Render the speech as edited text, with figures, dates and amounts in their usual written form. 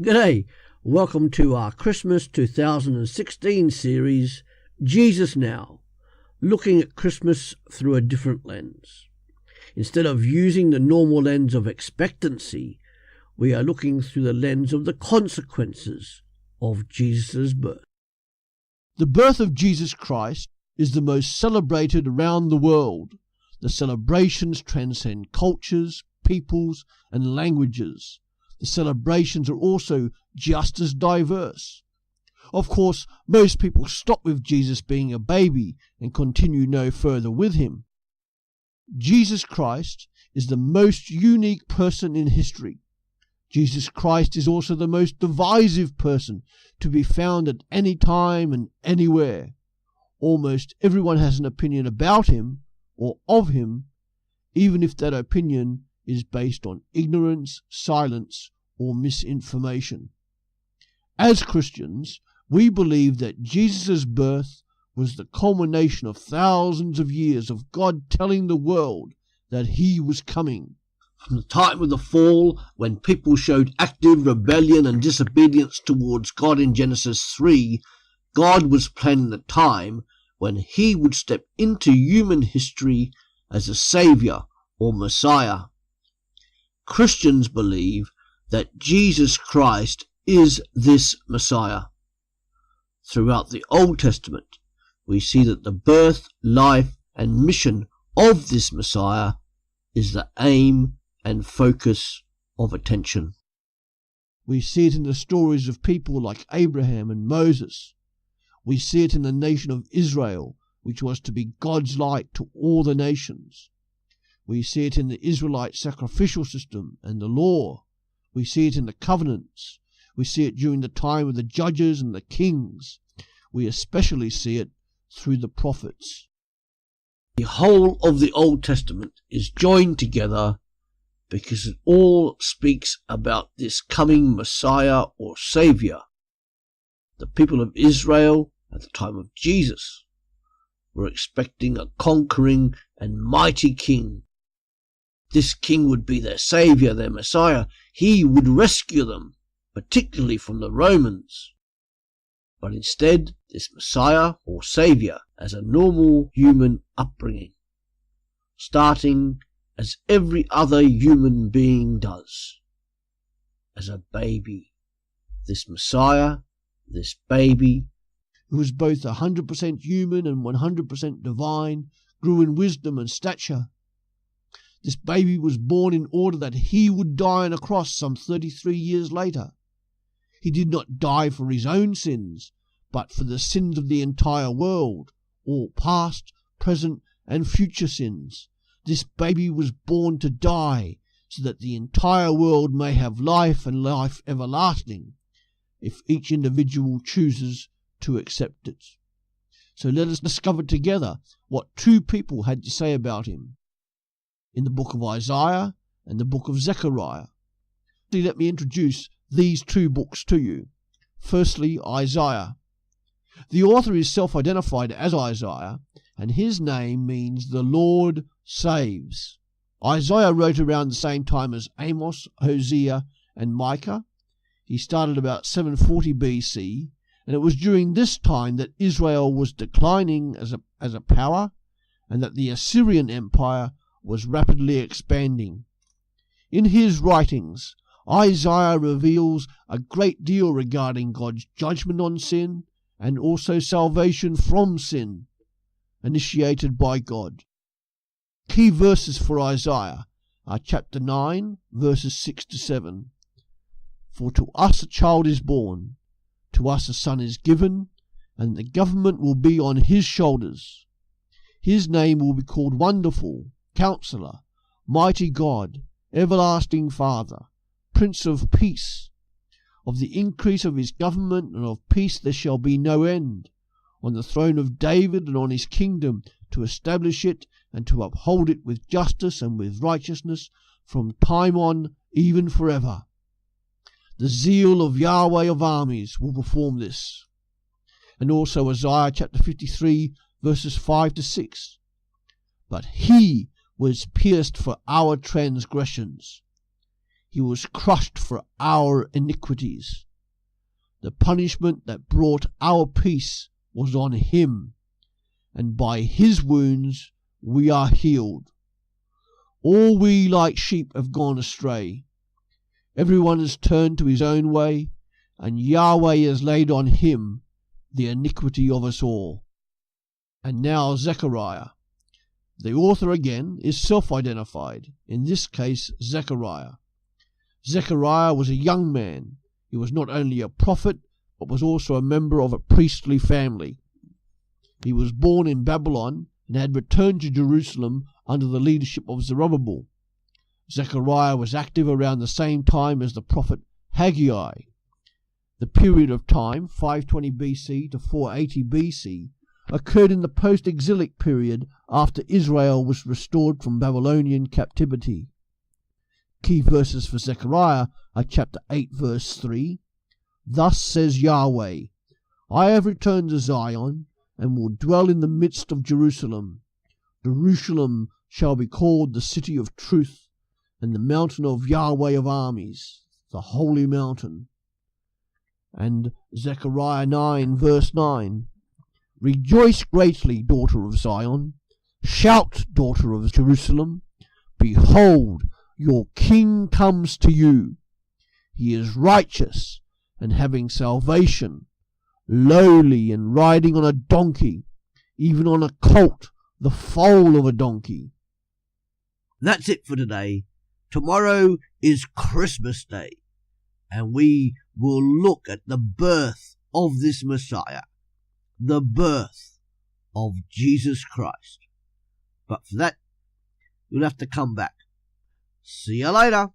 G'day, welcome to our Christmas 2016 series, Jesus Now, looking at Christmas through a different lens. Instead of using the normal lens of expectancy, we are looking through the lens of the consequences of Jesus' birth. The birth of Jesus Christ is the most celebrated around the world. The celebrations transcend cultures, peoples, and languages. The celebrations are also just as diverse. Of course, most people stop with Jesus being a baby and continue no further with him. Jesus Christ is the most unique person in history. Jesus Christ is also the most divisive person to be found at any time and anywhere. Almost everyone has an opinion about him or of him, even if that opinion is based on ignorance, silence, or misinformation. As Christians, we believe that Jesus' birth was the culmination of thousands of years of God telling the world that he was coming. From the time of the fall, when people showed active rebellion and disobedience towards God in Genesis 3, God was planning the time when he would step into human history as a Saviour or Messiah. Christians believe that Jesus Christ is this Messiah. Throughout the Old Testament, we see that the birth, life, and mission of this Messiah is the aim and focus of attention. We see it in the stories of people like Abraham and Moses. We see it in the nation of Israel, which was to be God's light to all the nations. We see it in the Israelite sacrificial system and the law. We see it in the covenants. We see it during the time of the judges and the kings. We especially see it through the prophets. The whole of the Old Testament is joined together because it all speaks about this coming Messiah or Saviour. The people of Israel at the time of Jesus were expecting a conquering and mighty king. This king would be their Saviour, their Messiah. He would rescue them, particularly from the Romans. But instead, this Messiah or Saviour has a normal human upbringing, starting as every other human being does, as a baby. This Messiah, this baby, who was both 100% human and 100% divine, grew in wisdom and stature. This baby was born in order that he would die on a cross some 33 years later. He did not die for his own sins, but for the sins of the entire world, all past, present, and future sins. This baby was born to die, so that the entire world may have life and life everlasting, if each individual chooses to accept it. So let us discover together what two people had to say about him in the book of Isaiah and the book of Zechariah. Let me introduce these two books to you. Firstly, Isaiah. The author is self-identified as Isaiah, and his name means the Lord saves. Isaiah wrote around the same time as Amos, Hosea, and Micah. He started about 740 BC, and it was during this time that Israel was declining as a power, and that the Assyrian Empire was rapidly expanding. In his writings, Isaiah reveals a great deal regarding God's judgment on sin and also salvation from sin, initiated by God. Key verses for Isaiah are chapter 9, verses 6 to 7. For to us a child is born, to us a son is given, and the government will be on his shoulders. His name will be called Wonderful, Counselor, Mighty God, Everlasting Father, Prince of Peace. Of the increase of his government and of peace there shall be no end, on the throne of David and on his kingdom, to establish it and to uphold it with justice and with righteousness from time on, even forever. The zeal of Yahweh of armies will perform this. And also Isaiah chapter 53, verses 5 to 6. But he was pierced for our transgressions. He was crushed for our iniquities. The punishment that brought our peace was on him, and by his wounds we are healed. All we like sheep have gone astray. Everyone has turned to his own way, and Yahweh has laid on him the iniquity of us all. And now Zechariah. The author again is self-identified, in this case Zechariah. Zechariah was a young man. He was not only a prophet, but was also a member of a priestly family. He was born in Babylon and had returned to Jerusalem under the leadership of Zerubbabel. Zechariah was active around the same time as the prophet Haggai. The period of time, 520 BC to 480 BC, occurred in the post-exilic period after Israel was restored from Babylonian captivity. Key verses for Zechariah are chapter 8 verse 3. Thus says Yahweh, I have returned to Zion, and will dwell in the midst of Jerusalem. Jerusalem shall be called the city of truth, and the mountain of Yahweh of armies, the holy mountain. And Zechariah 9 verse 9. Rejoice greatly, daughter of Zion. Shout, daughter of Jerusalem. Behold, your king comes to you. He is righteous and having salvation, lowly and riding on a donkey, even on a colt, the foal of a donkey. That's it for today. Tomorrow is Christmas Day, and we will look at the birth of this Messiah, the birth of Jesus Christ. But for that, you'll have to come back. See you later.